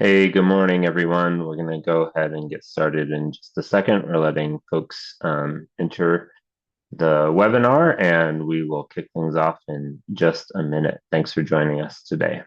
Hey, good morning, everyone. We're going to go ahead and get started in just a second. We're letting folks enter the webinar, and we will kick things off in just a minute. Thanks for joining us today.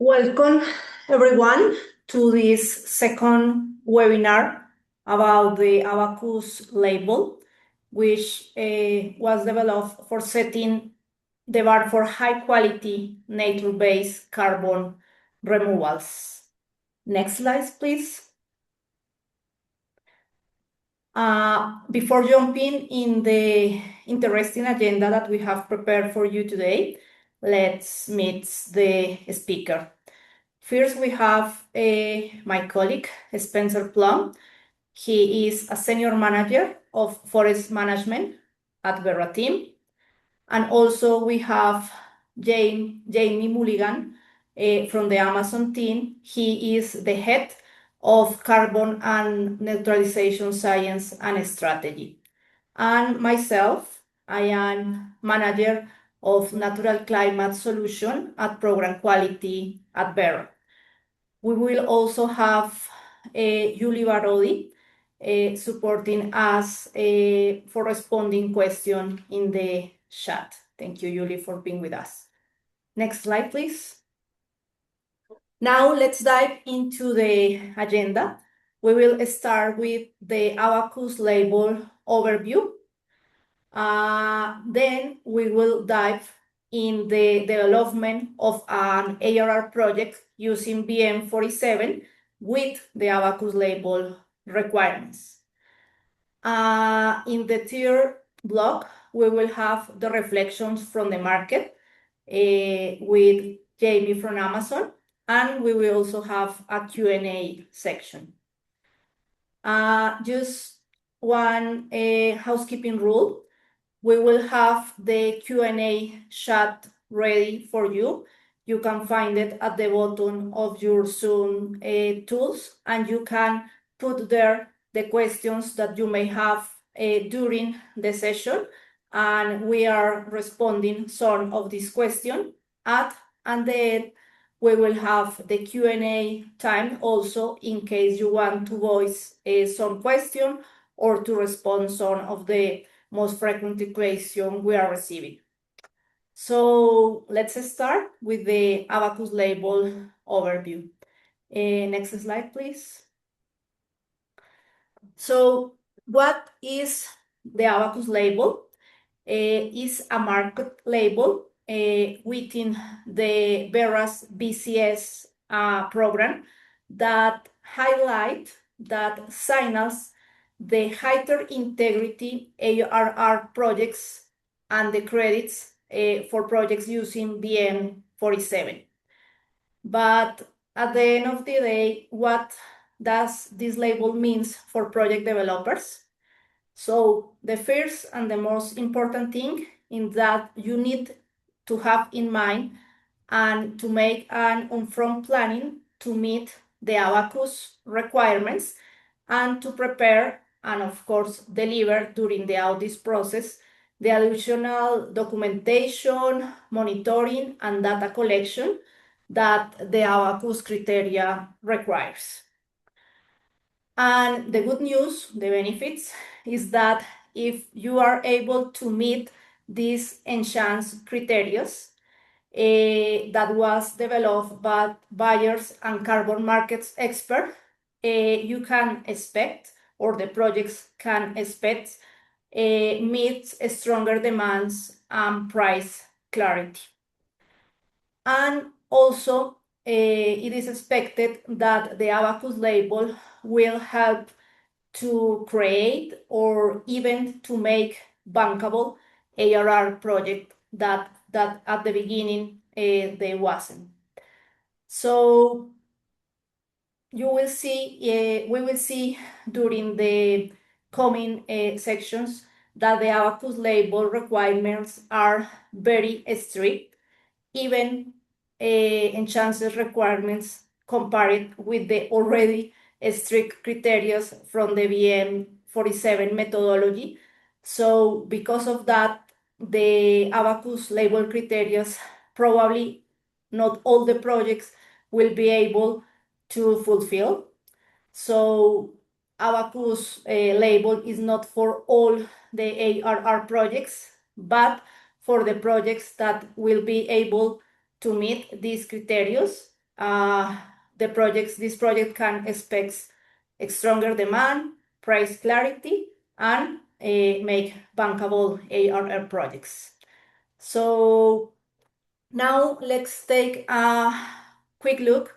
Welcome, everyone, to this second webinar about the ABACUS label, which was developed for setting the bar for high-quality nature-based carbon removals. Next slide, please. Before jumping in the interesting agenda that we have prepared for you today, let's meet the speaker. First, we have my colleague, Spencer Plum. He is a senior manager of forest management at Verra Team. And also we have Jamie Mulligan from the Amazon team. He is the head of carbon and neutralization science and strategy. And myself, I am manager of natural climate solution at program quality at Verra. We will also have Julie Barodi supporting us for responding question in the chat. Thank you, Julie, for being with us. Next slide, please. Now let's dive into the agenda. We will start with the ABACUS label overview. Then we will dive in the development of an ARR project using BM47 with the ABACUS label requirements. In the third block, we will have the reflections from the market with Jamie from Amazon, and we will also have a Q&A section. Just one housekeeping rule. We will have the Q&A chat ready for you. You can find it at the bottom of your Zoom tools, and you can put there the questions that you may have during the session, and we are responding some of these questions and then we will have the Q&A time also in case you want to voice some question or to respond some of the most frequent questions we are receiving. So let's start with the ABACUS label overview. Next slide, please. So what is the ABACUS label? Is a market label within the Verra's BCS program that highlight that signals the higher integrity ARR projects and the credits for projects using BM47. But at the end of the day, what does this label means for project developers? So the first and the most important thing is that you need to have in mind and to make an upfront planning to meet the ABACUS requirements and to prepare and of course deliver during the audit process the additional documentation, monitoring, and data collection that the ABACUS criteria requires. And the good news, the benefits, is that if you are able to meet these enhanced criteria that was developed by buyers and carbon markets experts, you can expect, or the projects can expect, meet stronger demands and price clarity. And also, it is expected that the ABACUS label will help to create or even to make bankable ARR project that at the beginning they wasn't. So you will see, we will see during the coming sections that the ABACUS label requirements are very strict, even enhances requirements compared with the already strict criteria from the VM47 methodology. So because of that, the ABACUS label criteria, probably not all the projects will be able to fulfill. So ABACUS label is not for all the ARR projects, but for the projects that will be able to meet these criteria. This project can expect a stronger demand, price clarity, and make bankable ARR projects. So now let's take a quick look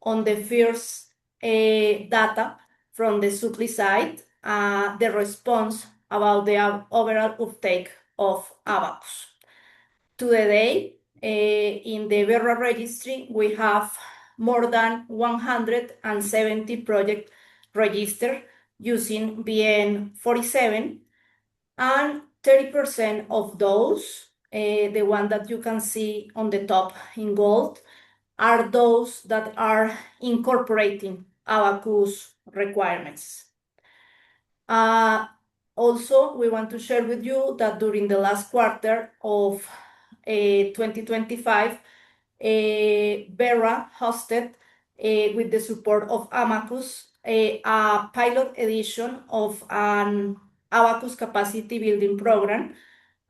on the first data from the supply side, the response about the overall uptake of ABACUS. Today, in the Verra registry, we have more than 170 projects registered using BN47, and 30% of those, the one that you can see on the top in gold, are those that are incorporating ABACUS requirements. Also, we want to share with you that during the last quarter of 2025, Verra hosted, with the support of ABACUS, a pilot edition of an ABACUS capacity building program,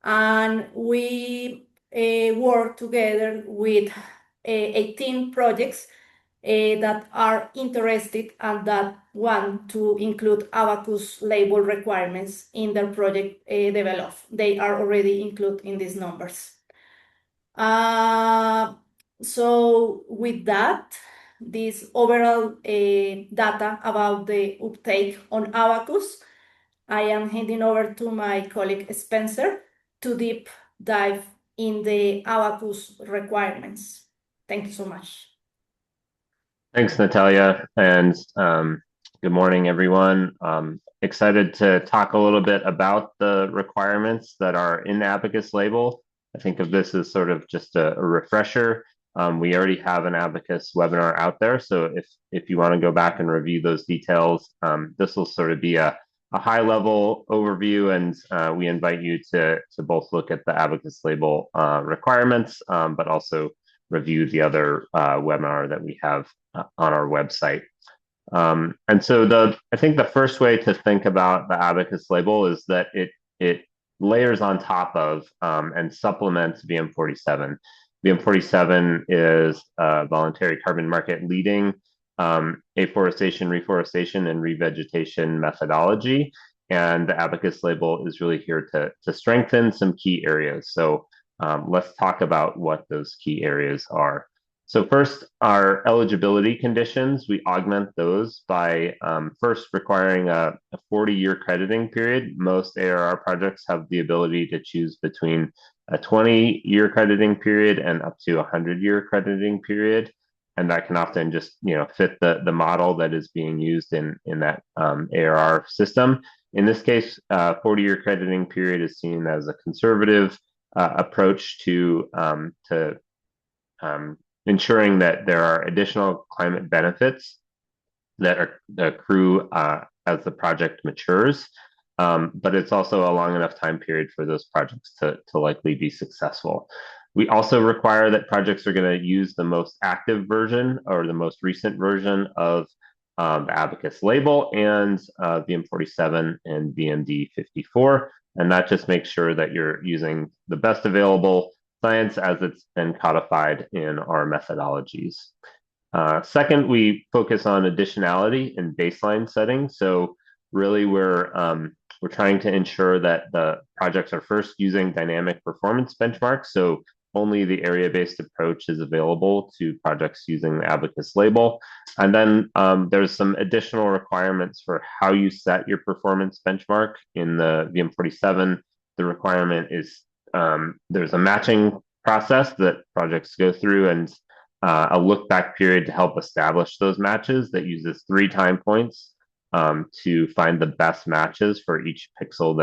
and we work together with 18 projects that are interested and that want to include ABACUS label requirements in their project develop. They are already included in these numbers. So with that, this overall data about the uptake on ABACUS, I am handing over to my colleague Spencer to deep dive in the ABACUS requirements. Thank you so much. Thanks, Natalia, and good morning, everyone. Excited to talk a little bit about the requirements that are in the ABACUS label. I think of this as sort of just a refresher. We already have an ABACUS webinar out there, so if you want to go back and review those details, this will sort of be a high-level overview, and we invite you to both look at the ABACUS label requirements, but also review the other webinar that we have on our website. And so I think the first way to think about the ABACUS label is that it layers on top of and supplements VM47. VM47 is a voluntary carbon market leading afforestation, reforestation, and revegetation methodology. And the ABACUS label is really here to strengthen some key areas. So let's talk about what those key areas are. So first, our eligibility conditions, we augment those by first requiring a 40-year crediting period. Most ARR projects have the ability to choose between a 20-year crediting period and up to a 100-year crediting period. And that can often just fit the model that is being used in that ARR system. In this case, 40-year crediting period is seen as a conservative approach to ensuring that there are additional climate benefits that accrue as the project matures, but it's also a long enough time period for those projects to likely be successful. We also require that projects are going to use the most active version or the most recent version of the ABACUS label and VM47 and VMD54. And that just makes sure that you're using the best available science as it's been codified in our methodologies. Second, we focus on additionality in baseline settings. So really we're trying to ensure that the projects are first using dynamic performance benchmarks. So only the area-based approach is available to projects using the ABACUS label. And then there's some additional requirements for how you set your performance benchmark. In the VM47, the requirement is there's a matching process that projects go through, and a look back period to help establish those matches that uses 3 time points to find the best matches for each pixel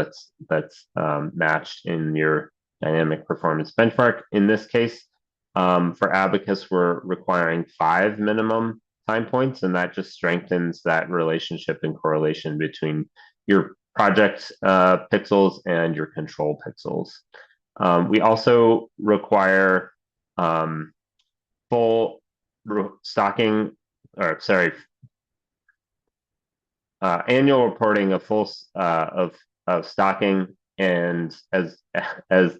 that's matched in your dynamic performance benchmark. In this case, for Abacus, we're requiring 5 minimum time points, and that just strengthens that relationship and correlation between your project pixels and your control pixels. We also require full stocking, or sorry, annual reporting of full of stocking and as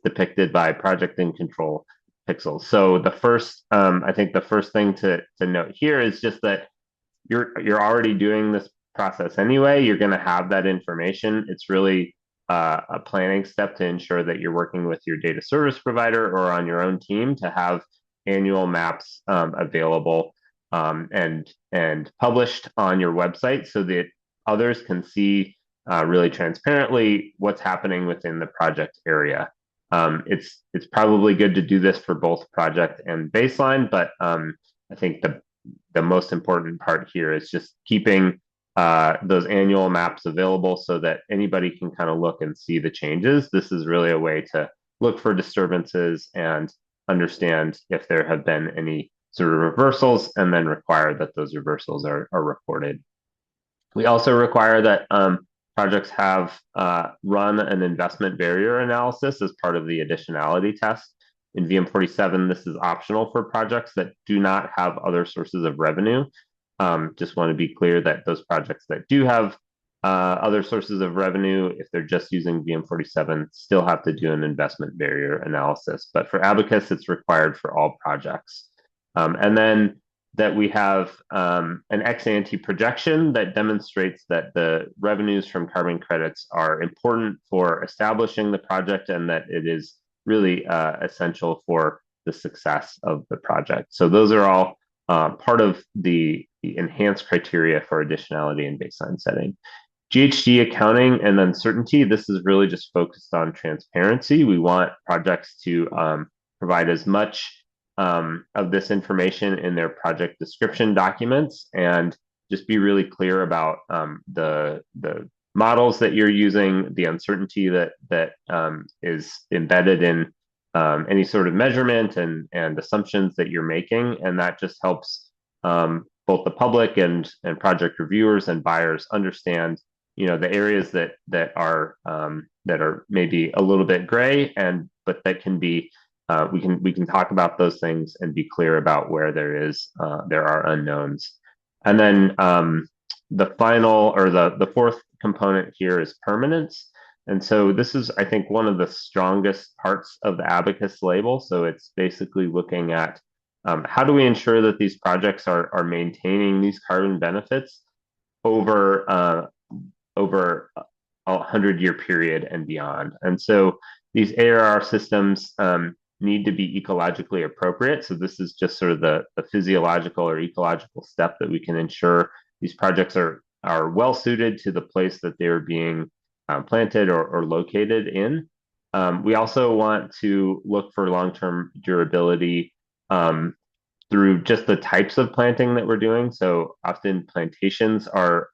depicted by project and control pixels. So the first, I think the first thing to note here is just that you're already doing this process anyway. You're going to have that information. It's really a planning step to ensure that you're working with your data service provider or on your own team to have annual maps available and published on your website so that others can see really transparently what's happening within the project area. It's probably good to do this for both project and baseline, but I think the most important part here is just keeping those annual maps available so that anybody can kind of look and see the changes. This is really a way to look for disturbances and understand if there have been any sort of reversals and then require that those reversals are reported. We also require that projects have run an investment barrier analysis as part of the additionality test. In VM47, this is optional for projects that do not have other sources of revenue. Just want to be clear that those projects that do have other sources of revenue, if they're just using VM47, still have to do an investment barrier analysis. But for Abacus, it's required for all projects. And then that we have an ex-ante projection that demonstrates that the revenues from carbon credits are important for establishing the project and that it is really essential for the success of the project. So those are all part of the enhanced criteria for additionality and baseline setting. GHG accounting and uncertainty, this is really just focused on transparency. We want projects to provide as much of this information in their project description documents and just be really clear about the models that you're using, the uncertainty that is embedded in any sort of measurement and assumptions that you're making, and that just helps both the public and project reviewers and buyers understand, you know, the areas that are maybe a little bit gray, but that can be we can talk about those things and be clear about where there are unknowns. And then the final or the fourth component here is permanence. And so this is, I think, one of the strongest parts of the Abacus label. So it's basically looking at how do we ensure that these projects are maintaining these carbon benefits over a 100-year period and beyond. And so these ARR systems need to be ecologically appropriate. So this is just sort of the physiological or ecological step that we can ensure these projects are well suited to the place that they're being planted or located in. We also want to look for long-term durability through just the types of planting that we're doing. So often plantations are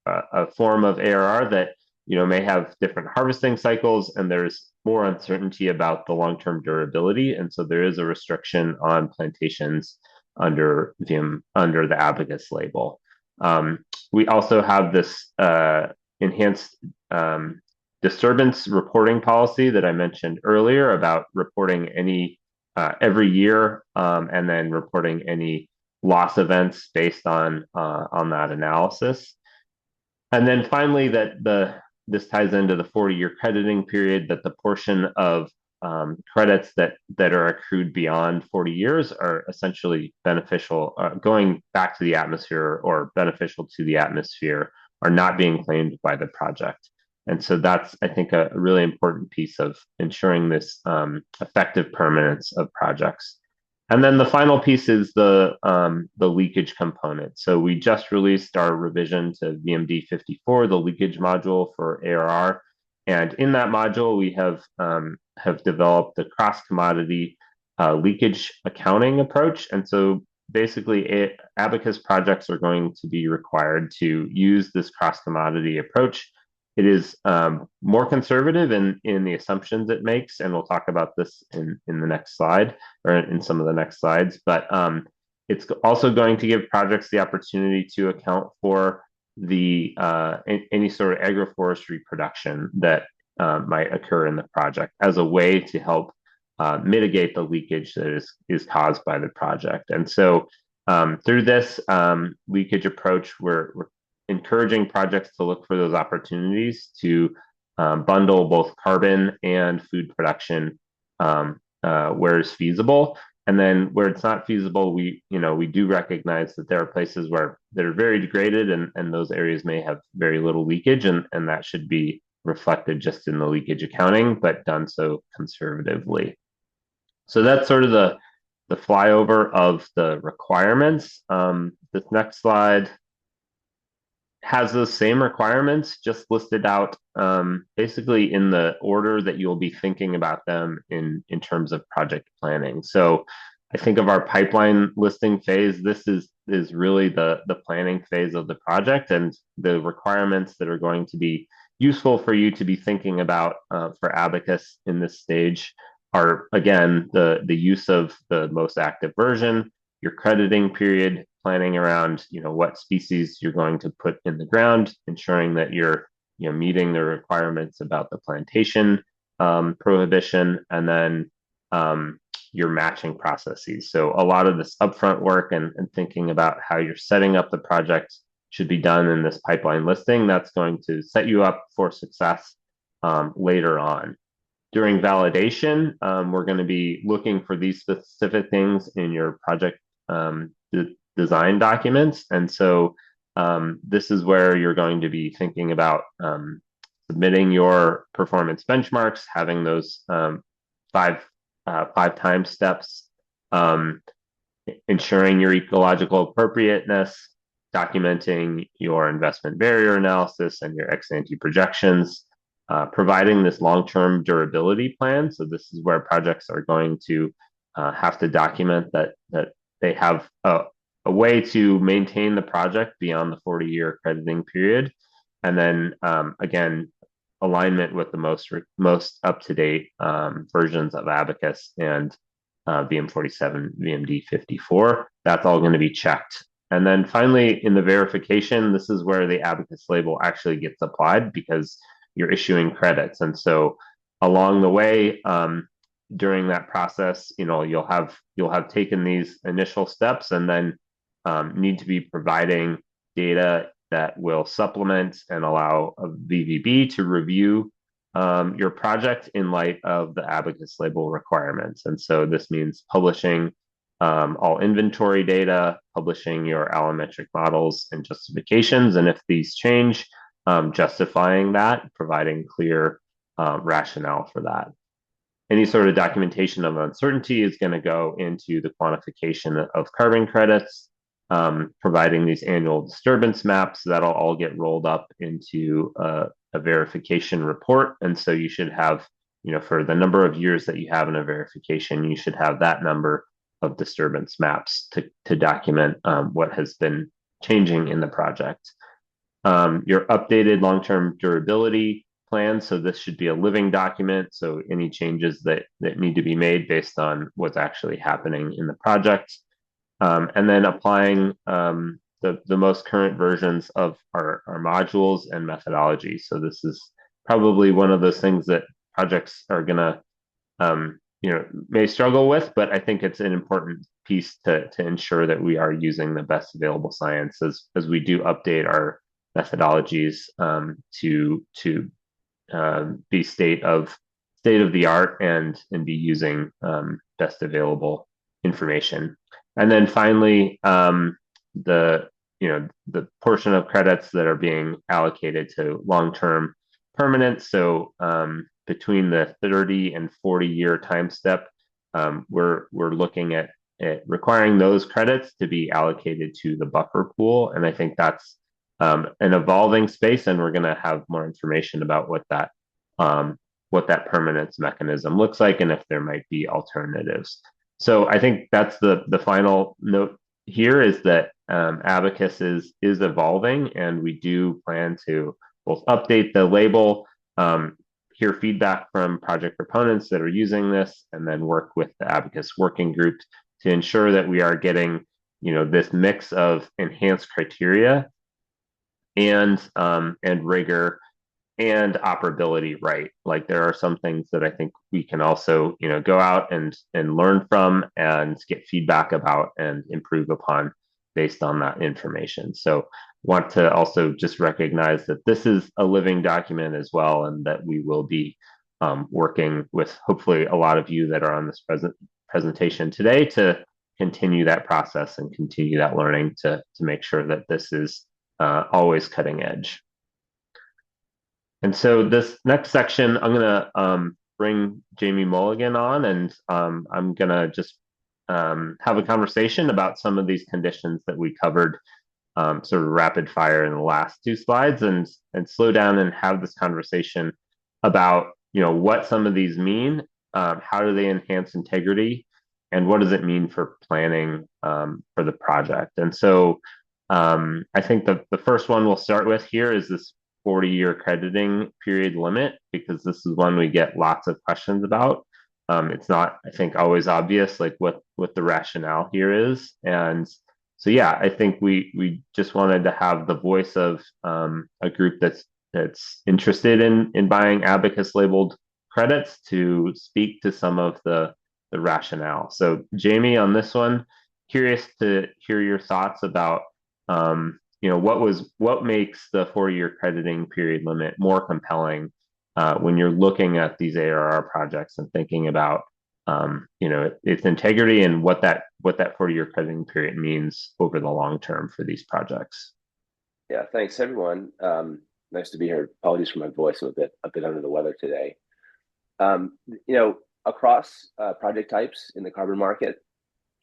a form of ARR that may have different harvesting cycles, and there's more uncertainty about the long-term durability. And so there is a restriction on plantations under the Abacus label. We also have this enhanced disturbance reporting policy that I mentioned earlier about reporting any every year and then reporting any loss events based on that analysis. And then finally, this ties into the 40-year crediting period, that the portion of credits that are accrued beyond 40 years are essentially beneficial, going back to the atmosphere or beneficial to the atmosphere, are not being claimed by the project. And so that's, I think, a really important piece of ensuring this effective permanence of projects. And then the final piece is the leakage component. So we just released our revision to VMD 54, the leakage module for ARR. And in that module, we have developed the cross-commodity leakage accounting approach. And so basically, Abacus projects are going to be required to use this cross-commodity approach. It is more conservative in the assumptions it makes, and we'll talk about this in the next slide or in some of the next slides. But it's also going to give projects the opportunity to account for the any sort of agroforestry production that might occur in the project as a way to help mitigate the leakage that is caused by the project. And so through this leakage approach, we're encouraging projects to look for those opportunities to bundle both carbon and food production where it's feasible. And then where it's not feasible, we do recognize that there are places where they're very degraded, and those areas may have very little leakage, and that should be reflected just in the leakage accounting, but done so conservatively. So that's sort of the flyover of the requirements. This next slide has those same requirements, just listed out basically in the order that you'll be thinking about them in terms of project planning. So I think of our pipeline listing phase. This is really the planning phase of the project, and the requirements that are going to be useful for you to be thinking about for Abacus in this stage are, again, the use of the most active version, your crediting period, planning around what species you're going to put in the ground, ensuring that you're meeting the requirements about the plantation prohibition, and then your matching processes. So a lot of this upfront work and thinking about how you're setting up the project should be done in this pipeline listing. That's going to set you up for success later on. During validation, we're going to be looking for these specific things in your project design documents. And so this is where you're going to be thinking about submitting your performance benchmarks, having those five time steps, ensuring your ecological appropriateness, documenting your investment barrier analysis and your ex-ante projections, providing this long-term durability plan. So this is where projects are going to have to document that they have a way to maintain the project beyond the 40-year crediting period. And then again, alignment with the most up-to-date versions of Abacus and VM47, VMD54. That's all going to be checked. And then finally, in the verification, this is where the Abacus label actually gets applied, because you're issuing credits. And so along the way, during that process, you'll have taken these initial steps, and then need to be providing data that will supplement and allow a VVB to review your project in light of the Abacus label requirements. And so this means publishing all inventory data, publishing your allometric models and justifications, and if these change, justifying that, providing clear rationale for that. Any sort of documentation of uncertainty is going to go into the quantification of carbon credits, providing these annual disturbance maps that'll all get rolled up into a verification report. And so you should have, for the number of years that you have in a verification, you should have that number of disturbance maps to document what has been changing in the project. Your updated long-term durability plan. So this should be a living document. So any changes that need to be made based on what's actually happening in the project. And then applying the most current versions of our modules and methodology. So this is probably one of those things that projects are going to, may struggle with, but I think it's an important piece to ensure that we are using the best available science as we do update our methodologies to be state of the art and be using best available information. And then finally, the portion of credits that are being allocated to long-term permanence. So between the 30 and 40-year time step, we're looking at requiring those credits to be allocated to the buffer pool. And I think that's an evolving space, and we're going to have more information about what that permanence mechanism looks like and if there might be alternatives. So I think that's the final note here is that Abacus is evolving, and we do plan to both update the label, hear feedback from project proponents that are using this, and then work with the Abacus working group to ensure that we are getting, this mix of enhanced criteria and rigor and operability right. Like there are some things that I think we can also, go out and learn from and get feedback about and improve upon based on that information. So want to also just recognize that this is a living document as well, and that we will be working with hopefully a lot of you that are on this presentation today to continue that process and continue that learning to make sure that this is always cutting edge. And so this next section, I'm gonna bring Jamie Mulligan on, and I'm gonna just have a conversation about some of these conditions that we covered sort of rapid fire in the last two slides, and slow down and have this conversation about what some of these mean, how do they enhance integrity, and what does it mean for planning for the project. And so I think the first one we'll start with here is this 40-year crediting period limit, because this is one we get lots of questions about. It's not, I think, always obvious like what the rationale here is. And so yeah, I think we just wanted to have the voice of a group that's interested in buying Abacus labeled credits to speak to some of the rationale. So Jamie, on this one, curious to hear your thoughts about what makes the 4-year crediting period limit more compelling when you're looking at these ARR projects and thinking about its integrity and what that 40-year crediting period means over the long term for these projects. Yeah, thanks everyone. Nice to be here. Apologies for my voice. I'm a bit under the weather today. Across project types in the carbon market,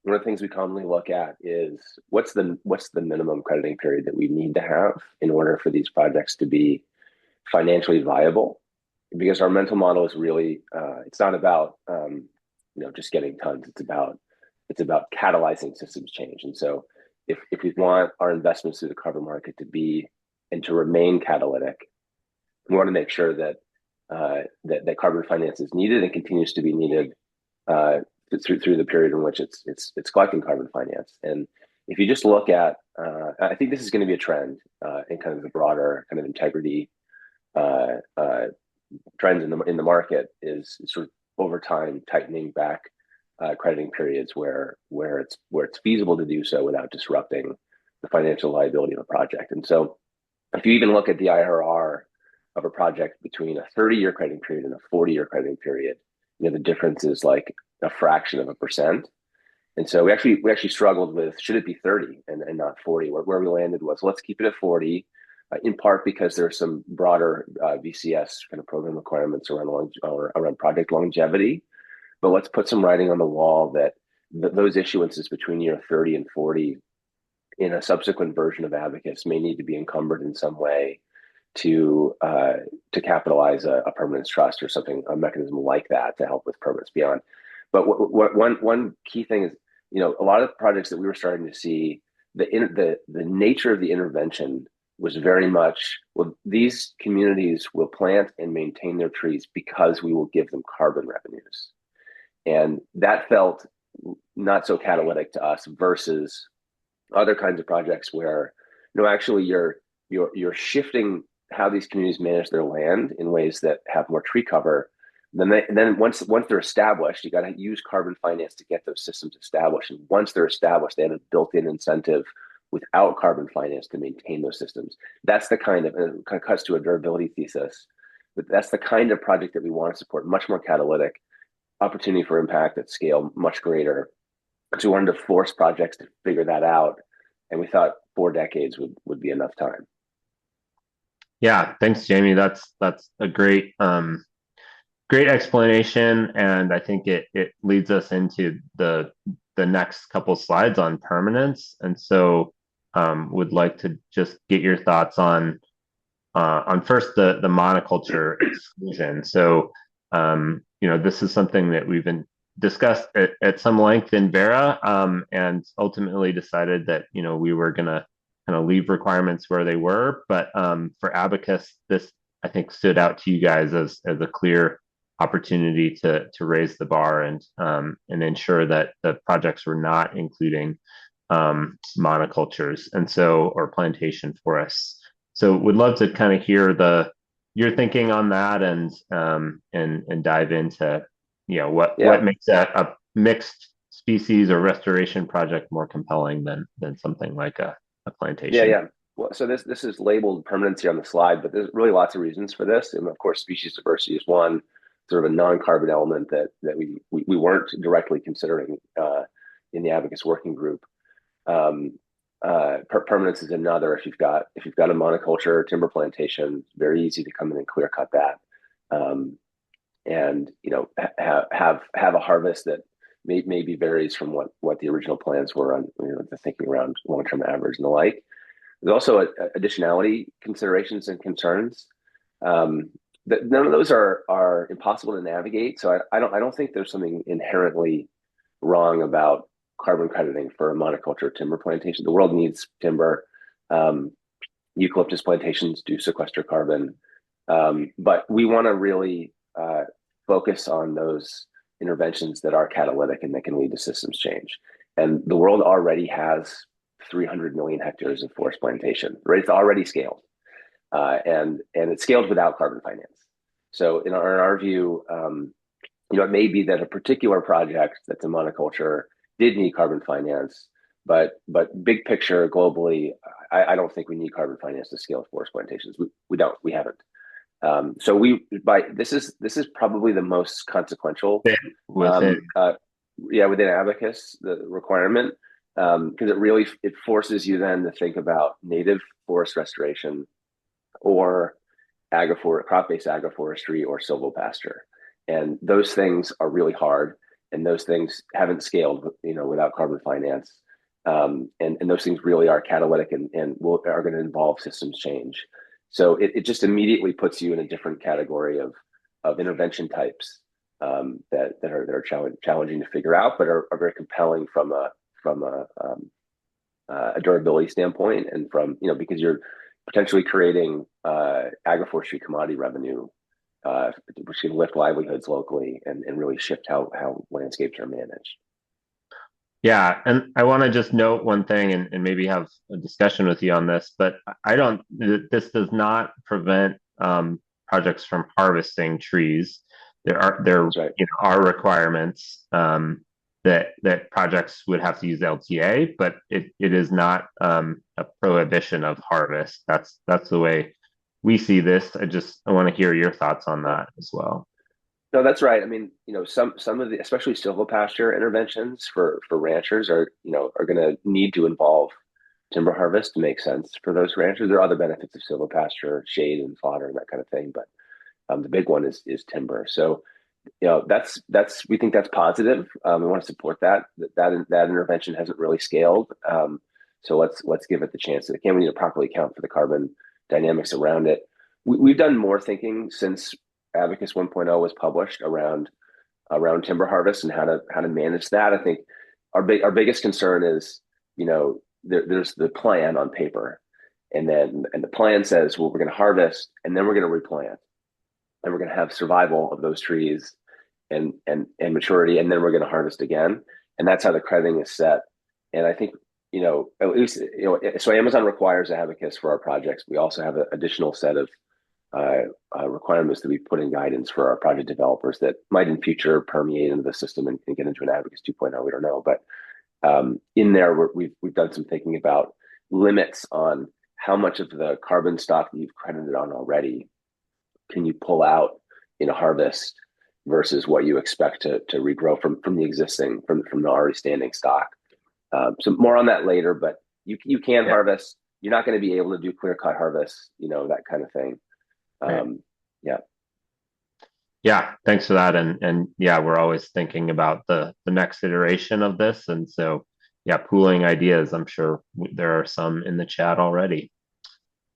one of the things we commonly look at is what's the minimum crediting period that we need to have in order for these projects to be financially viable. Because our mental model is really it's not about just getting tons. It's about catalyzing systems change. And so if we want our investments through the carbon market to be and to remain catalytic, we want to make sure that that carbon finance is needed and continues to be needed through the period in which it's collecting carbon finance. And if you just look at, I think this is going to be a trend in kind of the broader kind of integrity trends in the market is sort of over time tightening back crediting periods where it's feasible to do so without disrupting the financial liability of a project. And so if you even look at the IRR of a project between a 30-year crediting period and a 40-year crediting period, the difference is like a fraction of a percent. And so we actually struggled with, should it be 30 and not 40? Where we landed was, let's keep it at 40, in part because there are some broader VCS kind of program requirements around project longevity. But let's put some writing on the wall that those issuances between year 30 and 40 in a subsequent version of Abacus may need to be encumbered in some way to capitalize a permanence trust or something, a mechanism like that to help with permanence beyond. But one key thing is, a lot of the projects that we were starting to see, the nature of the intervention was very much, well, these communities will plant and maintain their trees because we will give them carbon revenues. And that felt not so catalytic to us versus other kinds of projects where, actually you're shifting how these communities manage their land in ways that have more tree cover. Then once they're established, you got to use carbon finance to get those systems established. And once they're established, they have a built-in incentive without carbon finance to maintain those systems. That's the kind of cuts to a durability thesis, but that's the kind of project that we want to support, much more catalytic, opportunity for impact at scale, much greater. So we wanted to force projects to figure that out. And we thought 4 decades would be enough time. Yeah, thanks, Jamie. That's a great explanation, and I think it leads us into the next couple slides on permanence. And so would like to just get your thoughts on first the monoculture exclusion. So this is something that we've discussed at some length in Verra, and ultimately decided that we were gonna kind of leave requirements where they were. But for Abacus, this I think stood out to you guys as a clear opportunity to raise the bar and ensure that the projects were not including monocultures or plantation forests. So would love to kind of hear your thinking on that and dive into what makes a mixed species or restoration project more compelling than something like a plantation. Yeah. Well, so this is labeled permanency on the slide, but there's really lots of reasons for this. And of course, species diversity is one sort of a non-carbon element that we weren't directly considering in the Abacus working group. Permanence is another. If you've got a monoculture timber plantation, very easy to come in and clear cut that, and have a harvest that maybe varies from what the original plans were on the thinking around long-term average and the like. There's also additionality considerations and concerns. None of those are impossible to navigate. So I don't think there's something inherently wrong about carbon crediting for a monoculture timber plantation. The world needs timber. Eucalyptus plantations do sequester carbon, but we want to really focus on those interventions that are catalytic and that can lead to systems change. And the world already has 300 million hectares of forest plantation, right? It's already scaled, and it's scaled without carbon finance. So in our view, it may be that a particular project that's a monoculture did need carbon finance, but big picture globally, I don't think we need carbon finance to scale forest plantations. We haven't. So this is probably the most consequential within Abacus, the requirement, because it forces you then to think about native forest restoration or crop-based agroforestry or silvopasture, and those things are really hard, and those things haven't scaled without carbon finance, and those things really are catalytic and are going to involve systems change. So it just immediately puts you in a different category of intervention types that are challenging to figure out, but are very compelling from a durability standpoint, and because you're potentially creating agroforestry commodity revenue, which can lift livelihoods locally and really shift how landscapes are managed. Yeah, and I want to just note one thing and maybe have a discussion with you on this, but this does not prevent projects from harvesting trees. There right. Are requirements that projects would have to use LTA, but it is not a prohibition of harvest. That's the way we see this. I want to hear your thoughts on that as well. No, that's right. I mean, some of the, especially silvopasture interventions for ranchers are going to need to involve timber harvest to make sense for those ranchers. There are other benefits of silvopasture, shade and fodder and that kind of thing, but the big one is timber. So, we think that's positive. We want to support that intervention hasn't really scaled. So let's give it the chance that it can. We need to properly account for the carbon dynamics around it. We've done more thinking since Abacus 1.0 was published around timber harvest and how to manage that. I think our biggest concern is, there's the plan on paper, and the plan says, well, we're going to harvest and then we're going to replant, and we're going to have survival of those trees and maturity, and then we're going to harvest again, and that's how the crediting is set. And I think at least so Amazon requires Abacus for our projects. We also have an additional set of requirements that we put in guidance for our project developers that might in future permeate into the system and get into an Abacus 2.0. We don't know, but in there we've done some thinking about limits on how much of the carbon stock that you've credited on already can you pull out in a harvest versus what you expect to regrow from the existing from the already standing stock. So more on that later, but you can harvest. You're not going to be able to do clear cut harvests, that kind of thing. Yeah, thanks for that. And we're always thinking about the next iteration of this. And so, pooling ideas. I'm sure there are some in the chat already.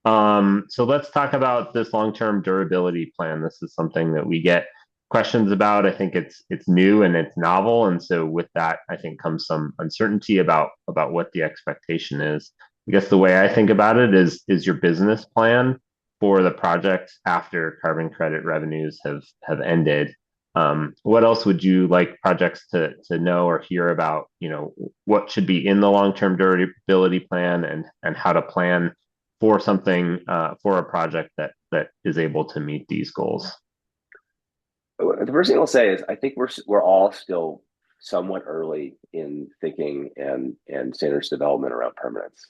So let's talk about this long-term durability plan. This is something that we get questions about. I think it's new and it's novel, and so with that, I think comes some uncertainty about what the expectation is. I guess the way I think about it is your business plan for the project after carbon credit revenues have ended. What else would you like projects to know or hear about? You know, what should be in the long-term durability plan, and how to plan for something for a project that is able to meet these goals. The first thing I'll say is I think we're all still somewhat early in thinking and standards development around permanence,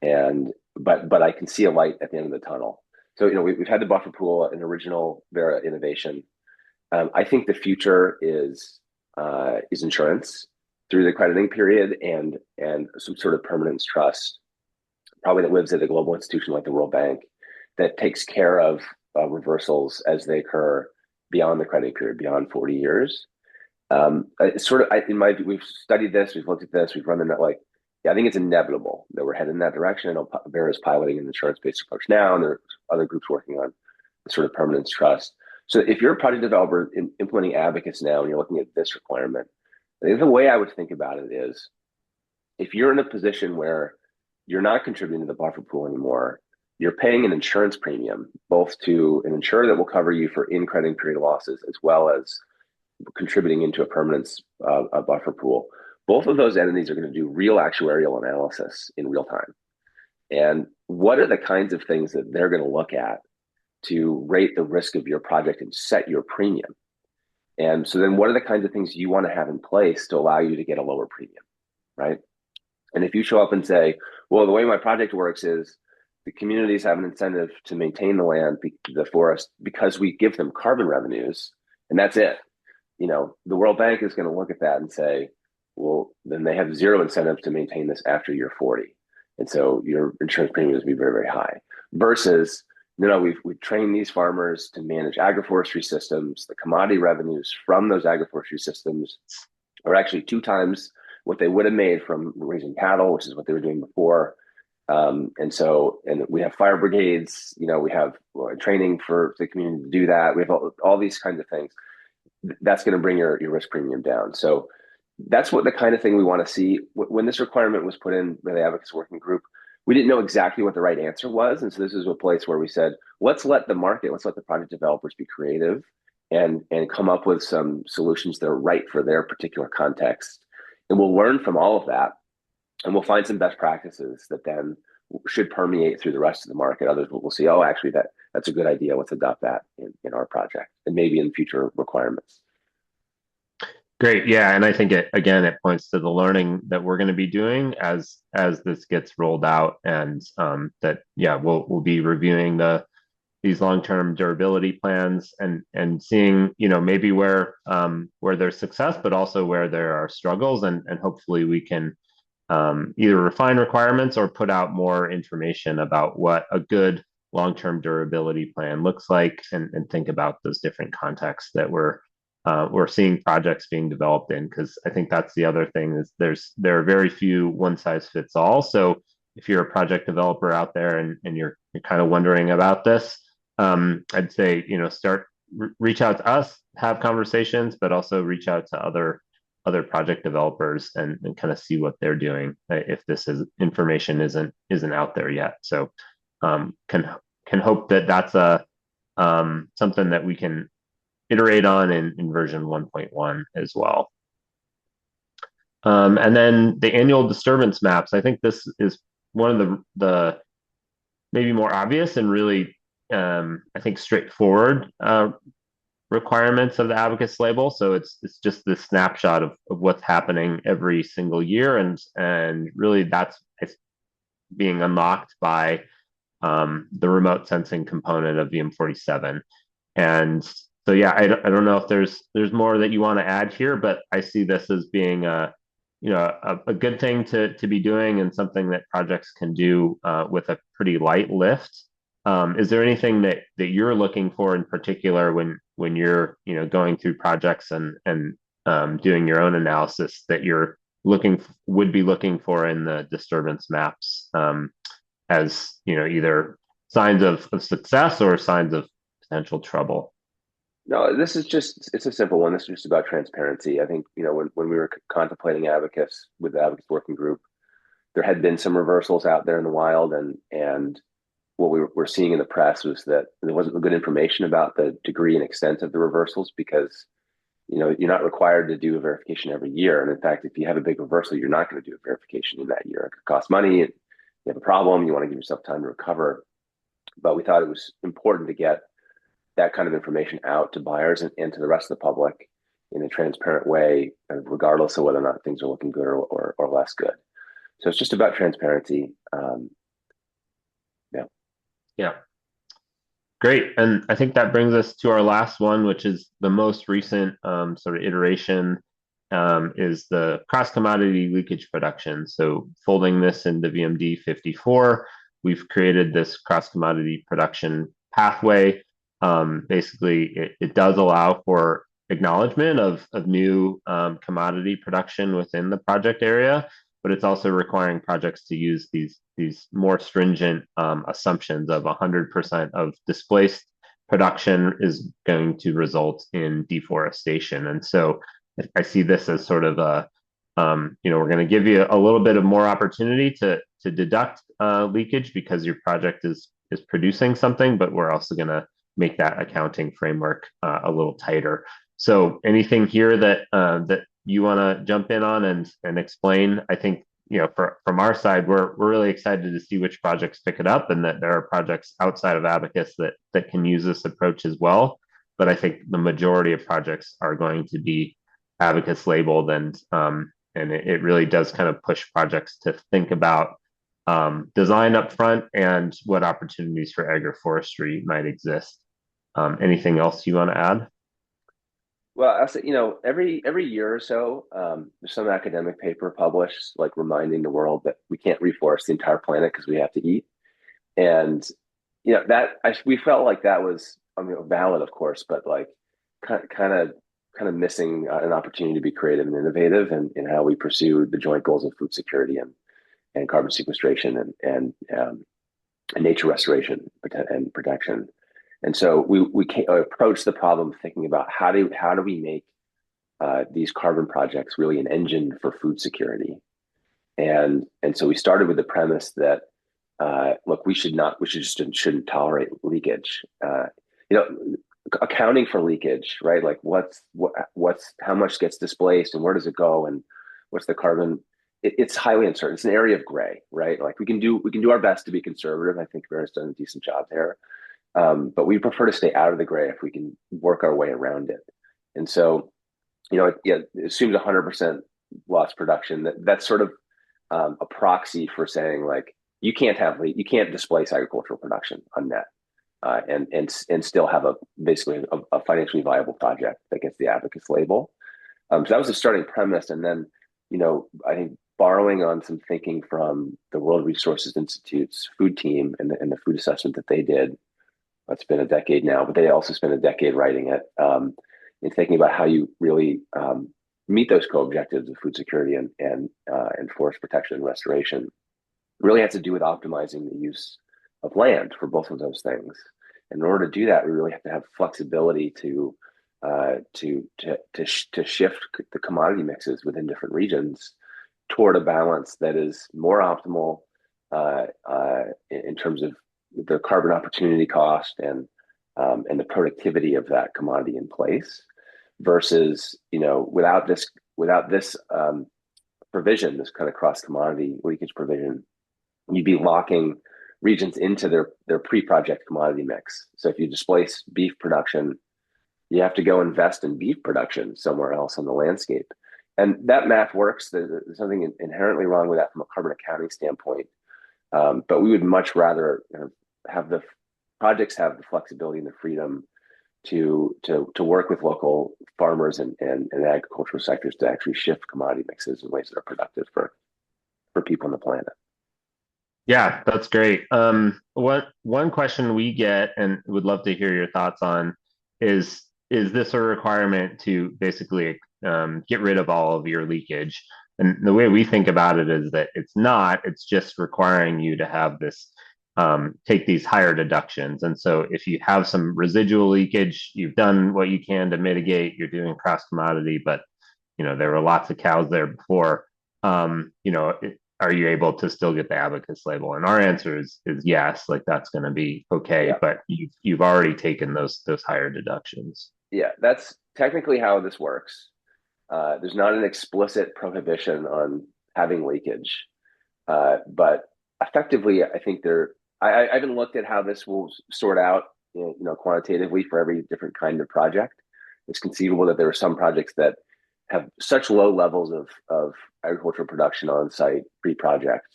and but I can see a light at the end of the tunnel. So we've had the buffer pool, an original Verra innovation. I think the future is insurance through the crediting period and some sort of permanence trust, probably that lives at a global institution like the World Bank, that takes care of reversals as they occur beyond the crediting period, beyond 40 years. In my view, we've studied this, we've looked at this, we've run the net. I think it's inevitable that we're heading in that direction. I know Verra is piloting an insurance-based approach now, and there are other groups working on the sort of permanence trust. So if you're a project developer implementing ABACUS now and you're looking at this requirement, I think the way I would think about it is, if you're in a position where you're not contributing to the buffer pool anymore, you're paying an insurance premium, both to an insurer that will cover you for in-crediting period losses, as well as contributing into a permanence a buffer pool. Both of those entities are going to do real actuarial analysis in real time. And what are the kinds of things that they're going to look at to rate the risk of your project and set your premium? And so then what are the kinds of things you want to have in place to allow you to get a lower premium, right? And if you show up and say, well, the way my project works is the communities have an incentive to maintain the land, the forest, because we give them carbon revenues, and that's it. The World Bank is going to look at that and say, well, then they have zero incentive to maintain this after year 40. And so your insurance premiums will be very, very high. Versus, we've trained these farmers to manage agroforestry systems. The commodity revenues from those agroforestry systems are actually 2 times what they would have made from raising cattle, which is what they were doing before. And we have fire brigades, we have training for the community to do that. We have all these kinds of things. That's going to bring your risk premium down. So that's what the kind of thing we want to see. When this requirement was put in by the ABACUS working group, we didn't know exactly what the right answer was. And so this is a place where we said, let's let the project developers be creative and come up with some solutions that are right for their particular context. And we'll learn from all of that, and we'll find some best practices that then should permeate through the rest of the market. Others will see, oh, actually, that's a good idea. Let's adopt that in our project and maybe in future requirements. Great. Yeah. And I think it points to the learning that we're going to be doing as this gets rolled out, and we'll be reviewing these long-term durability plans and seeing, maybe where there's success, but also where there are struggles, and hopefully we can either refine requirements or put out more information about what a good long-term durability plan looks like, and think about those different contexts that we're seeing projects being developed in. Because I think that's the other thing, is there are very few one-size-fits-all. So if you're a project developer out there and you're kind of wondering about this, I'd say, reach out to us, have conversations, but also reach out to other project developers and kind of see what they're doing, if this information isn't out there yet. So can hope that that's something that we can iterate on in version 1.1 as well. And then the annual disturbance maps. I think this is one of the maybe more obvious and really I think straightforward requirements of the ABACUS label. So it's just this snapshot of what's happening every single year, and really it's being unlocked by the remote sensing component of VM47. And so I don't know if there's more that you want to add here, but I see this as being a good thing to be doing, and something that projects can do with a pretty light lift. Is there anything that you're looking for in particular when you're going through projects and doing your own analysis that you're would be looking for in the disturbance maps, as either signs of success or signs of potential trouble? No, this is just, it's a simple one. This is just about transparency. I think, when we were contemplating ABACUS with the ABACUS working group, there had been some reversals out there in the wild, and what we were seeing in the press was that there wasn't good information about the degree and extent of the reversals because you're not required to do a verification every year. And in fact, if you have a big reversal, you're not going to do a verification in that year. It could cost money. And you have a problem. You want to give yourself time to recover. But we thought it was important to get that kind of information out to buyers and to the rest of the public in a transparent way, regardless of whether or not things are looking good or less good. So it's just about transparency. Yeah. Yeah. Great. And I think that brings us to our last one, which is the most recent sort of iteration, is the cross-commodity leakage production. So folding this into VMD 54, we've created this cross-commodity production pathway. Basically, it does allow for acknowledgement of new commodity production within the project area, but it's also requiring projects to use these more stringent assumptions of 100% of displaced production is going to result in deforestation. And so I see this as sort of a, we're going to give you a little bit of more opportunity to deduct leakage because your project is producing something, but we're also going to make that accounting framework a little tighter. So anything here that you want to jump in on and explain? I think from our side, we're really excited to see which projects pick it up, and that there are projects outside of ABACUS that can use this approach as well. But I think the majority of projects are going to be ABACUS labeled, and it really does kind of push projects to think about design up front and what opportunities for agroforestry might exist. Anything else you want to add? Well, I say, every year or so, there's some academic paper published, like reminding the world that we can't reforest the entire planet because we have to eat. And we felt like that was, valid, of course, but like kind of missing an opportunity to be creative and innovative in how we pursue the joint goals of food security and carbon sequestration and nature restoration and protection. And so we approached the problem thinking about how do we make these carbon projects really an engine for food security. And so we started with the premise that look, we shouldn't tolerate leakage. Accounting for leakage, right? Like what's how much gets displaced and where does it go and what's the carbon? It's highly uncertain. It's an area of gray, right? Like we can do our best to be conservative. I think Verra's done a decent job there. But we prefer to stay out of the gray if we can work our way around it. And so, it assumes 100% loss production. That's sort of a proxy for saying like you can't displace agricultural production on net and still have basically a financially viable project that gets the ABACUS label. So that was the starting premise, and then I think borrowing on some thinking from the World Resources Institute's food team and the food assessment that they did. It's been a decade now, but they also spent a decade writing it and thinking about how you really meet those co-objectives of food security and forest protection and restoration. It really has to do with optimizing the use of land for both of those things. And in order to do that, we really have to have flexibility to shift the commodity mixes within different regions toward a balance that is more optimal in terms of the carbon opportunity cost and the productivity of that commodity in place, versus without this provision, this kind of cross commodity leakage provision, you'd be locking regions into their pre-project commodity mix. So if you displace beef production, you have to go invest in beef production somewhere else on the landscape, and that math works. There's something inherently wrong with that from a carbon accounting standpoint. But we would much rather have the projects have the flexibility and the freedom to work with local farmers and agricultural sectors to actually shift commodity mixes in ways that are productive for people on the planet. Yeah, that's great. One question we get and would love to hear your thoughts on is this a requirement to basically get rid of all of your leakage? And the way we think about it is that it's not. It's just requiring you to have this take these higher deductions. And so if you have some residual leakage, you've done what you can to mitigate, you're doing cross commodity, but there were lots of cows there before. Are you able to still get the ABACUS label? And our answer is yes, like that's going to be okay. Yeah. But you've already taken those higher deductions. Yeah, that's technically how this works. There's not an explicit prohibition on having leakage, but effectively, I think I haven't looked at how this will sort out, quantitatively for every different kind of project. It's conceivable that there are some projects that have such low levels of agricultural production on site pre-project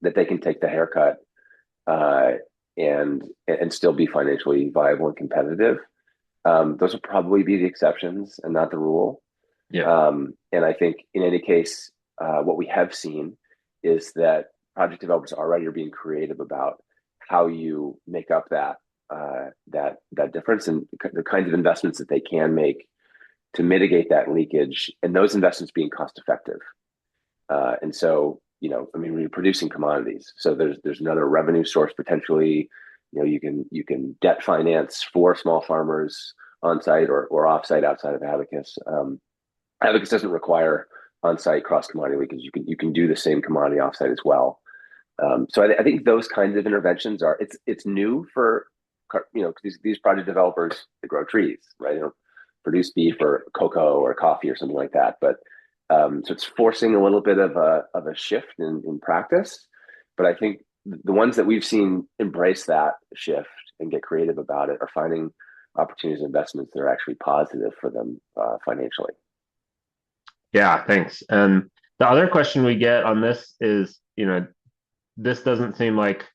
that they can take the haircut and still be financially viable and competitive. Those will probably be the exceptions and not the rule. Yeah. And I think in any case, what we have seen is that project developers already are being creative about how you make up that difference and the kinds of investments that they can make to mitigate that leakage, and those investments being cost effective. And so, we're producing commodities, so there's another revenue source potentially. You can debt finance for small farmers on site or off site outside of ABACUS. ABACUS doesn't require on site cross commodity leakage. You can do the same commodity off site as well. So I think those kinds of interventions it's new for these project developers that grow trees, right? They don't produce beef or cocoa or coffee or something like that, but so it's forcing a little bit of a shift in practice. But I think the ones that we've seen embrace that shift and get creative about it are finding opportunities and investments that are actually positive for them financially. Yeah, thanks. And the other question we get on this is, this doesn't seem like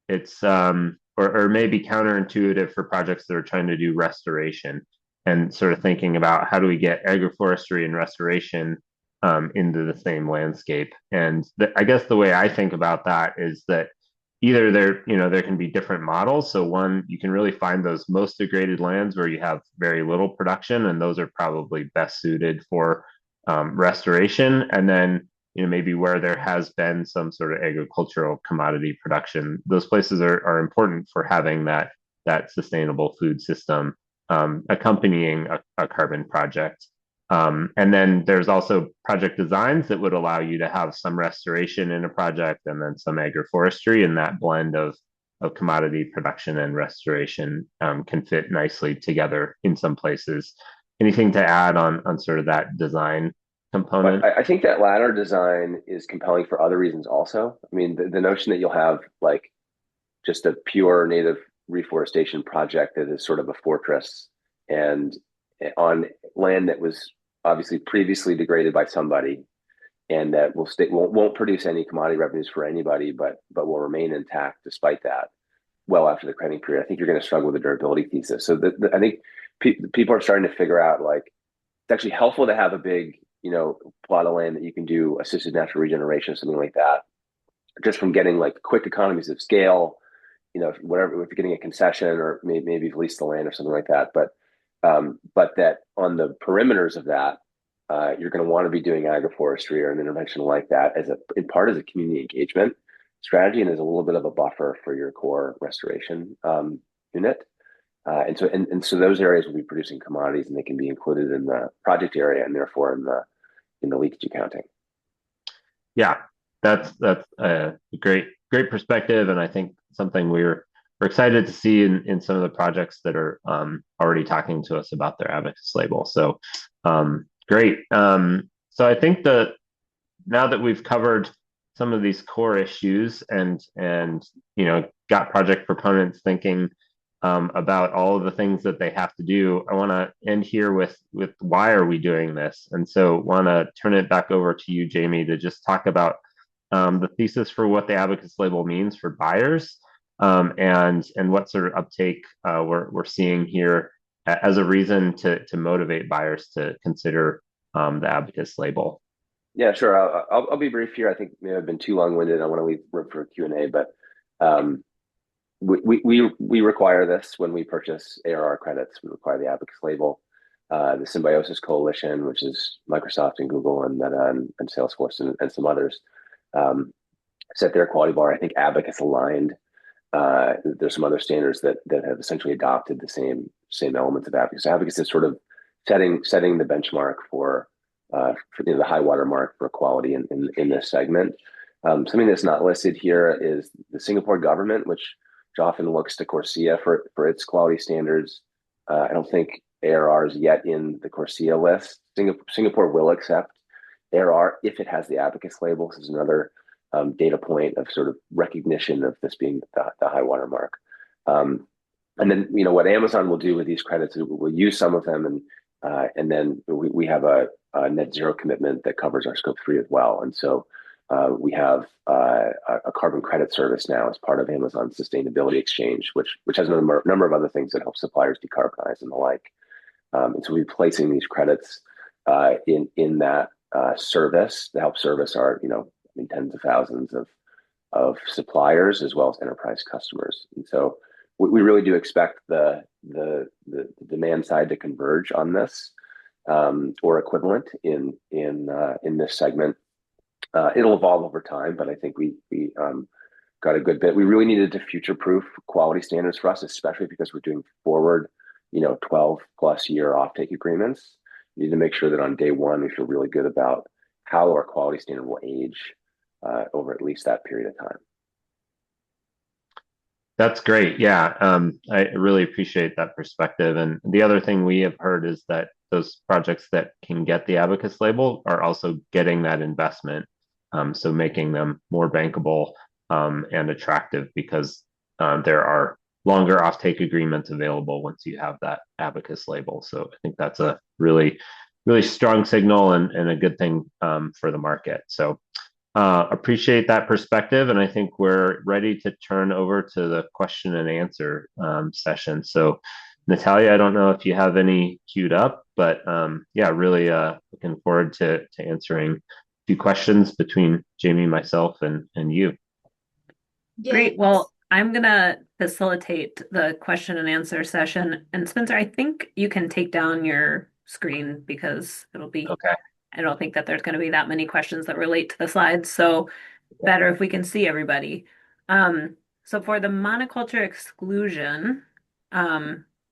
it's or maybe counterintuitive for projects that are trying to do restoration and sort of thinking about how do we get agroforestry and restoration into the same landscape. And I guess the way I think about that is that either there can be different models. So one, you can really find those most degraded lands where you have very little production, and those are probably best suited for restoration. And then maybe where there has been some sort of agricultural commodity production, those places are important for having that sustainable food system accompanying a carbon project. And then there's also project designs that would allow you to have some restoration in a project and then some agroforestry, and that blend of commodity production and restoration can fit nicely together in some places. Anything to add on sort of that design component? I think that latter design is compelling for other reasons also. I mean, the notion that you'll have like just a pure native reforestation project that is sort of a fortress and on land that was obviously previously degraded by somebody and that won't produce any commodity revenues for anybody, but will remain intact despite that well after the crediting period. I think you're going to struggle with the durability thesis. So I think people are starting to figure out like it's actually helpful to have a big plot of land that you can do assisted natural regeneration or something like that, just from getting like quick economies of scale. Whatever, if you're getting a concession or maybe you've leased the land or something like that, but that on the perimeters of that, you're going to want to be doing agroforestry or an intervention like that in part as a community engagement strategy and as a little bit of a buffer for your core restoration unit. And so those areas will be producing commodities and they can be included in the project area and therefore in the leakage accounting. Yeah, that's a great perspective, and I think something we're excited to see in some of the projects that are already talking to us about their ABACUS label. So great. So I think that now that we've covered some of these core issues and got project proponents thinking about all of the things that they have to do, I want to end here with why are we doing this? And so want to turn it back over to you, Jamie, to just talk about the thesis for what the ABACUS label means for buyers and what sort of uptake we're seeing here as a reason to motivate buyers to consider the ABACUS label. Yeah, sure. I'll be brief here. I think maybe I've been too long-winded. I want to leave room for Q&A, but we require this when we purchase ARR credits. We require the ABACUS label. The Symbiosis Coalition, which is Microsoft and Google and Meta and Salesforce and some others, set their quality bar. I think ABACUS aligned there's some other standards that have essentially adopted the same elements of ABACUS. So ABACUS is sort of setting the benchmark for the high water mark for quality in this segment. Something that's not listed here is the Singapore government, which often looks to CORSIA for its quality standards. I don't think ARR is yet in the CORSIA list. Singapore will accept ARR if it has the ABACUS label. This is another data point of sort of recognition of this being the high water mark. And then, what Amazon will do with these credits is we'll use some of them, and then we have a net zero commitment that covers our scope 3 as well. And so we have a carbon credit service now as part of Amazon's sustainability exchange, which has a number of other things that help suppliers decarbonize and the like. And so we're placing these credits in that service to help service our, tens of thousands of suppliers as well as enterprise customers. And so we really do expect the demand side to converge on this or equivalent in this segment. It'll evolve over time, but I think we got a good bit. We really needed to future-proof quality standards for us, especially because we're doing forward, 12-plus-year offtake agreements. We need to make sure that on day one we feel really good about how our quality standard will age over at least that period of time. That's great. Yeah, I really appreciate that perspective. And the other thing we have heard is that those projects that can get the ABACUS label are also getting that investment, so making them more bankable and attractive because there are longer offtake agreements available once you have that ABACUS label. So I think that's a really, really strong signal and a good thing for the market. So appreciate that perspective. And I think we're ready to turn over to the question and answer session. So Natalia, I don't know if you have any queued up, but yeah, really looking forward to answering a few questions between Jamie, myself, and you. Great. Well, I'm going to facilitate the question and answer session. And Spencer, I think you can take down your screen because it'll be, okay. I don't think that there's going to be that many questions that relate to the slides. So better if we can see everybody. So for the monoculture exclusion,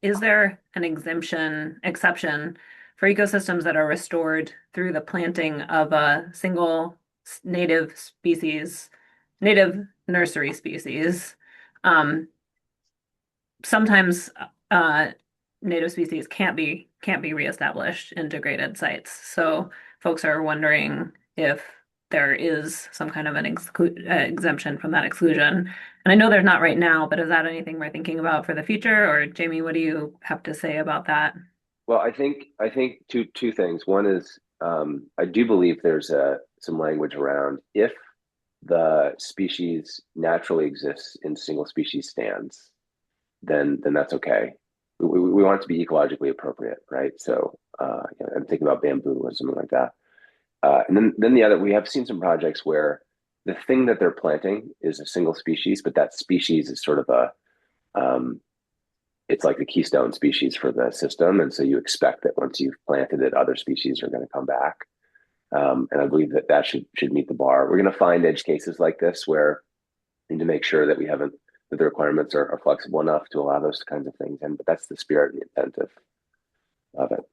is there an exception for ecosystems that are restored through the planting of a single native nursery species? Sometimes native species can't be reestablished in degraded sites. So folks are wondering if there is some kind of an exemption from that exclusion. And I know there's not right now, but is that anything we're thinking about for the future? Or Jamie, what do you have to say about that? Well, I think two things. One is I do believe there's some language around if the species naturally exists in single species stands, then that's okay. We want it to be ecologically appropriate, right? So I'm thinking about bamboo or something like that. And then the other, we have seen some projects where the thing that they're planting is a single species, but that species is sort of it's like the keystone species for the system. And so you expect that once you've planted it, other species are going to come back. And I believe that should meet the bar. We're going to find edge cases like this where we need to make sure that that the requirements are flexible enough to allow those kinds of things. But that's the spirit and the intent of it.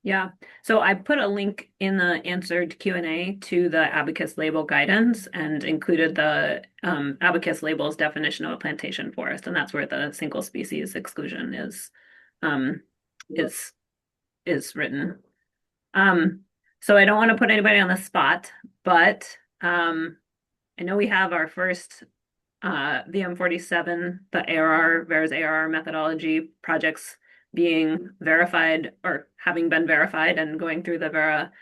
Yeah. So I put a link in the answered Q&A to the ABACUS label guidance and included the ABACUS label's definition of a plantation forest, and that's where the single species exclusion is written. So I don't want to put anybody on the spot, but I know we have our first VM47, the Verra's ARR methodology projects being verified or having been verified and going through the Verra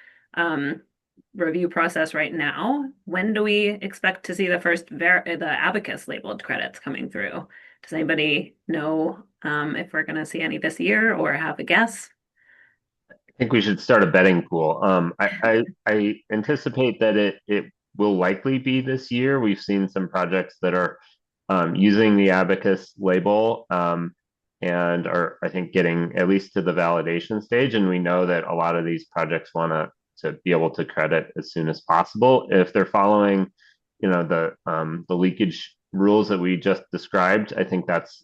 review process right now. When do we expect to see the first the ABACUS labeled credits coming through? Does anybody know if we're going to see any this year or have a guess? I think we should start a betting pool. I anticipate that it will likely be this year. We've seen some projects that are using the ABACUS label and are, I think, getting at least to the validation stage. And we know that a lot of these projects want to be able to credit as soon as possible. If they're following, the leakage rules that we just described, I think that's,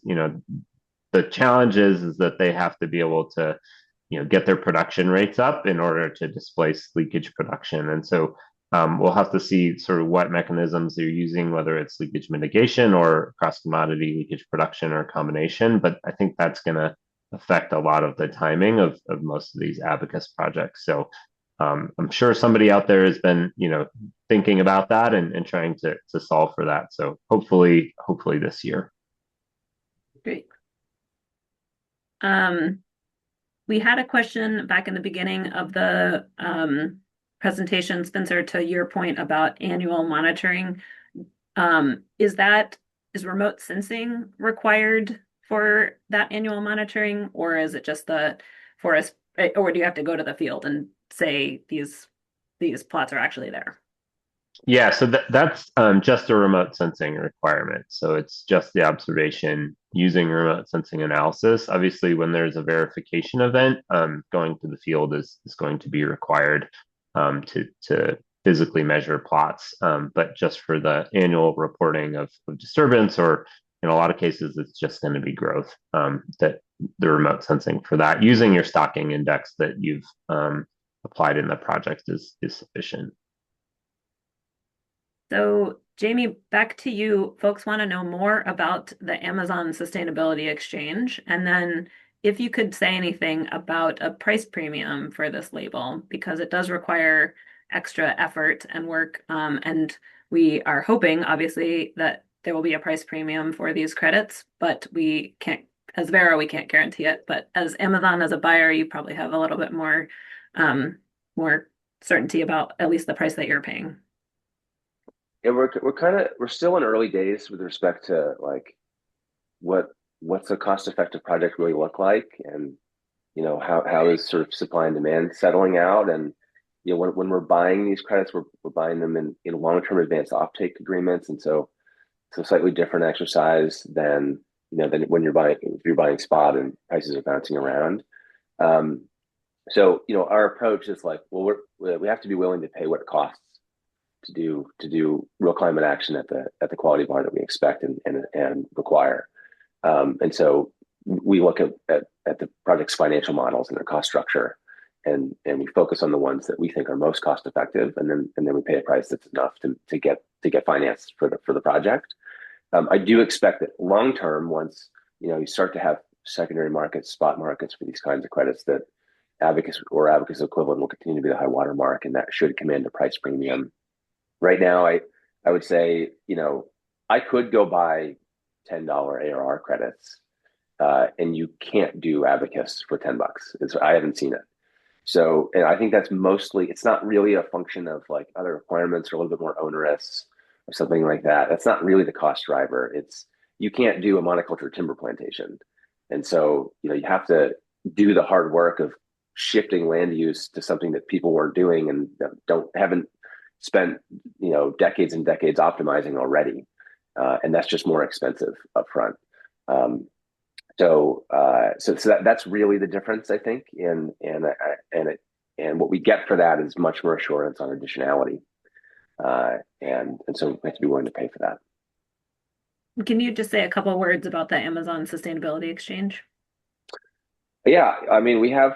the challenge is that they have to be able to, get their production rates up in order to displace leakage production. And so we'll have to see sort of what mechanisms they're using, whether it's leakage mitigation or cross commodity leakage production or a combination. But I think that's going to affect a lot of the timing of most of these ABACUS projects. So I'm sure somebody out there has been, thinking about that and trying to solve for that. So hopefully this year. Great. We had a question back in the beginning of the presentation, Spencer, to your point about annual monitoring. Is remote sensing required for that annual monitoring, or is it just the forest, or do you have to go to the field and say these plots are actually there? Yeah, so that's just a remote sensing requirement. So it's just the observation using remote sensing analysis. Obviously, when there's a verification event, going to the field is going to be required to physically measure plots. But just for the annual reporting of disturbance, or in a lot of cases, it's just going to be growth, that the remote sensing for that using your stocking index that you've applied in the project is sufficient. So, Jamie, back to you. Folks want to know more about the Amazon Sustainability Exchange. And then if you could say anything about a price premium for this label, because it does require extra effort and work. And we are hoping, obviously, that there will be a price premium for these credits, but we can't, as Verra, we can't guarantee it. But as Amazon, as a buyer, you probably have a little bit more, more certainty about at least the price that you're paying. Yeah, we're still in early days with respect to like what's a cost-effective project really look like, and how is sort of supply and demand settling out. And when we're buying these credits, we're buying them in long-term advanced offtake agreements, and so it's a slightly different exercise than than when if you're buying spot and prices are bouncing around. So our approach is like, well, we have to be willing to pay what it costs to do real climate action at the quality bar that we expect and require. And so we look at the project's financial models and their cost structure, and we focus on the ones that we think are most cost effective, and then we pay a price that's enough to get financed for the project. I do expect that long term, once you start to have secondary markets, spot markets for these kinds of credits, that ABACUS or ABACUS equivalent will continue to be the high water mark, and that should command a price premium. Right now, I would say, I could go buy $10 ARR credits, and you can't do ABACUS for $10. I haven't seen it. So, and I think that's mostly, it's not really a function of like other requirements or a little bit more onerous or something like that. That's not really the cost driver. It's, you can't do a monoculture timber plantation. And so, you have to do the hard work of shifting land use to something that people weren't doing and haven't spent decades and decades optimizing already, and that's just more expensive upfront. So that's really the difference, I think, and what we get for that is much more assurance on additionality, and so we have to be willing to pay for that. Can you just say a couple of words about the Amazon Sustainability Exchange? Yeah, I mean, we have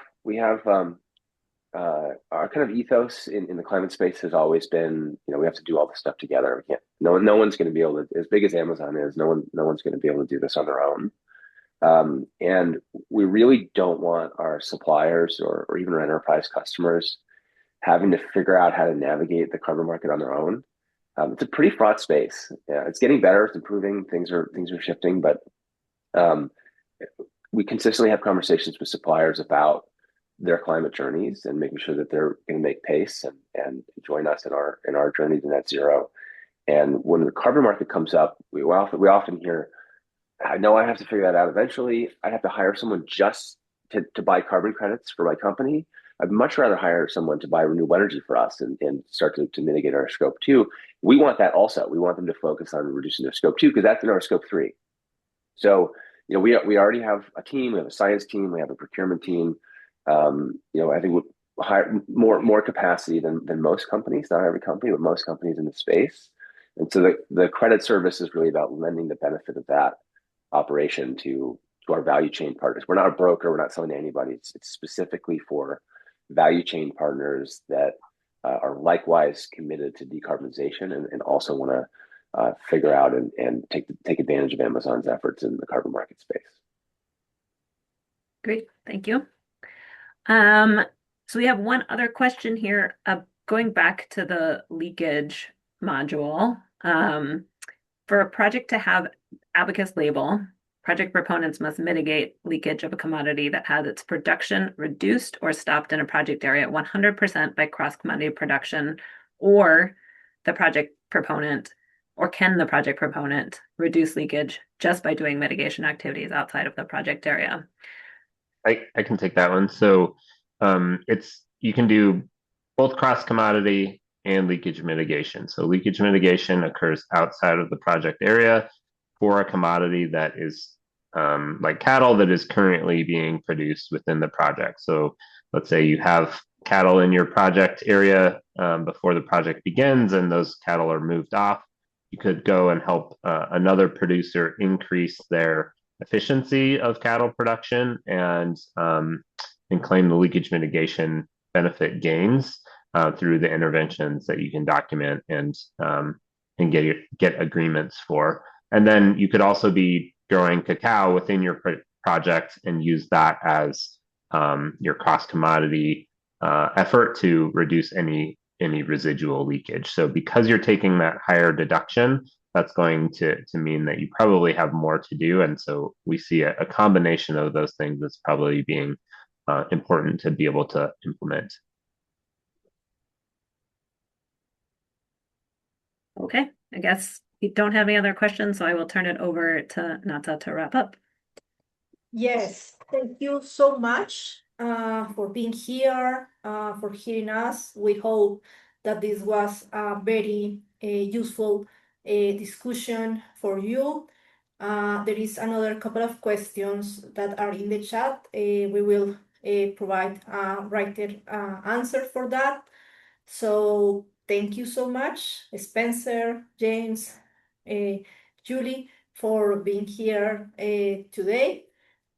our kind of ethos in the climate space has always been, we have to do all this stuff together. We can't, no one's going to be able to, as big as Amazon is, no one's going to be able to do this on their own. And we really don't want our suppliers or even our enterprise customers having to figure out how to navigate the carbon market on their own. It's a pretty fraught space. Yeah, it's getting better. It's improving. Things are shifting, but we consistently have conversations with suppliers about their climate journeys and making sure that they're going to make pace and join us in our journey to net zero. And when the carbon market comes up, we often hear, I know I have to figure that out eventually. I have to hire someone just to buy carbon credits for my company. I'd much rather hire someone to buy renewable energy for us and start to mitigate our scope 2. We want that also. We want them to focus on reducing their scope 2 because that's in our scope 3. So, we already have a team, we have a science team, we have a procurement team. I think we'll hire more capacity than most companies, not every company, but most companies in the space. And so the credit service is really about lending the benefit of that operation to our value chain partners. We're not a broker. We're not selling to anybody. It's specifically for value chain partners that are likewise committed to decarbonization and also want to figure out and take advantage of Amazon's efforts in the carbon market space. Great, thank you. So we have one other question here, going back to the leakage module. For a project to have ABACUS label, project proponents must mitigate leakage of a commodity that has its production reduced or stopped in a project area 100% by cross-commodity production, or the project proponent, or can the project proponent reduce leakage just by doing mitigation activities outside of the project area? I can take that one. So you can do both cross commodity and leakage mitigation. So leakage mitigation occurs outside of the project area for a commodity that is like cattle that is currently being produced within the project. So let's say you have cattle in your project area before the project begins, and those cattle are moved off. You could go and help another producer increase their efficiency of cattle production and claim the leakage mitigation benefit gains through the interventions that you can document and get agreements for. And then you could also be growing cacao within your project and use that as your cross commodity effort to reduce any residual leakage. So because you're taking that higher deduction, that's going to mean that you probably have more to do. And so we see a combination of those things that's probably being important to be able to implement. Okay, I guess we don't have any other questions, so I will turn it over to Nata to wrap up. Yes, thank you so much for being here, for hearing us. We hope that this was a very useful discussion for you. There is another couple of questions that are in the chat. We will provide a written answer for that. So thank you so much, Spencer, James, Julie, for being here today.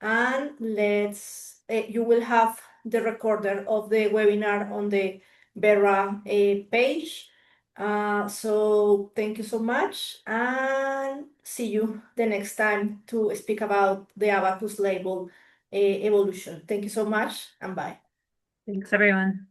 And you will have the recorder of the webinar on the Verra page. So thank you so much, and see you the next time to speak about the ABACUS label evolution. Thank you so much, and bye. Thanks, everyone.